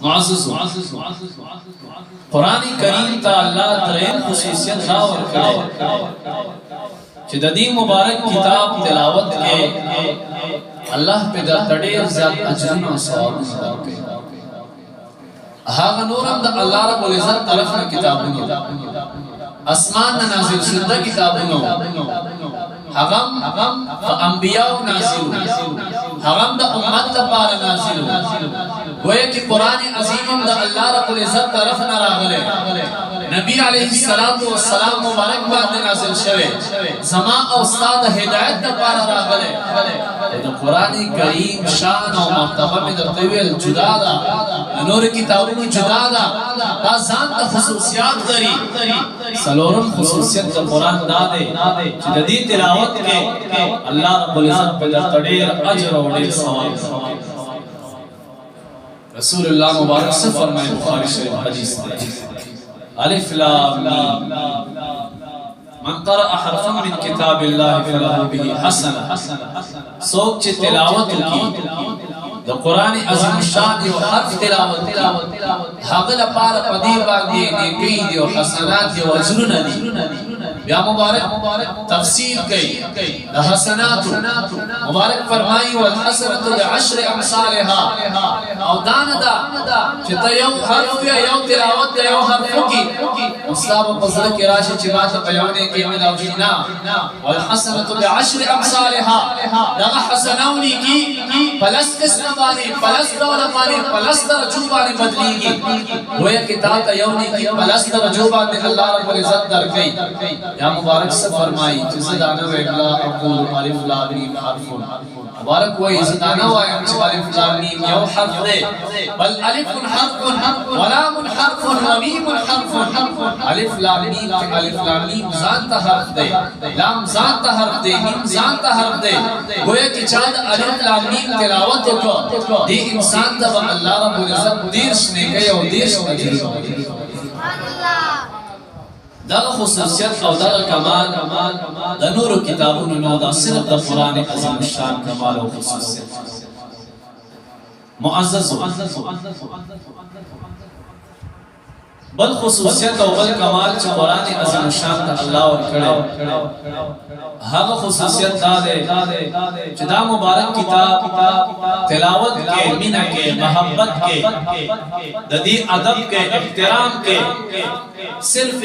معزز قرآن کریم تا اللہ درین خصوصیت را ورکڑے چې د دې مبارک کتاب تلاوت کې الله په دړې زیات اجرونه او ثوابونه ورکړي. هغه نورم د الله رب العزت طرف نه کتابونه اسمان نه نازل شوه کتابونه هغه انبیاء نازل هغه د امت لپاره نازل گویا کہ قرآن عظیم د اللہ رب العزت طرف نہ راغلے نبی علیہ السلام مبارک باندې نازل شوه زما او استاد ہدایت لپاره راغلے د قرآن کریم شان او مرتبه میں درتویل جدا دا نور کتابوں جدا دا دا ځان ته خصوصیات لري. سلورم خصوصیت د قرآن دا دی چې د دې تلاوت کې الله رب العزت په ډېر اجر او ډېر ثواب رسول اللہ مبارک سے فرمائے بخاری شریف حدیث ہے الف لام میم من قرأ حرفا من کتاب اللہ فله به حسنہ سوک چی تلاوت کی دا قرآن عظیم الشان دیو حرف تلاوت حقل پارا پدیر باندی نیکی دیو حسنات دیو اجرون دی یا مبارک تفسیر کئی دا حسنات مبارک فرمائی والحسنت بعشر امثالها او داندا چتا یو حرف یا یو تلاوت یا یو حرف کی مصاب پزر کی راشی چی بات بیانے کی عمل او جینا والحسنت بعشر امثالها دا حسنونی کی پلس قسم بانی پلس دولہ بانی پلس درجو بانی بدلی گی گویا کتاب کا یونی کی پلس درجو بانی اللہ رب العزت در گئی. یا مبارک سے فرمائی جزدانا ویگلا اقول الف لام میم حرف مبارک وی جزدانا وائم چو الف لام میم یو حرف دے بل الف حرف ولام حرف ومیم حرف الف لام میم زانتا حرف دے لام زانتا حرف دے میم زانتا حرف دے گویا کہ چاند الف لام میم تلاوت کو دی انسان تب اللہ رب العزت دیرش نے گئے اور دیرش اجر دا خصوصیت او دا کمال دا نور کتابونو نو دا صرف دا قرآن عظیم الشان کمال او خصوصیت معزز بل خصوصیت او بل کمال چه قرآن عظیم الشان تا اللہ ورکڑے هغه خصوصیت دا دے چه دا مبارک کتاب تلاوت کے مینہ کے محبت کے دا دی ادب کے احترام کے صرف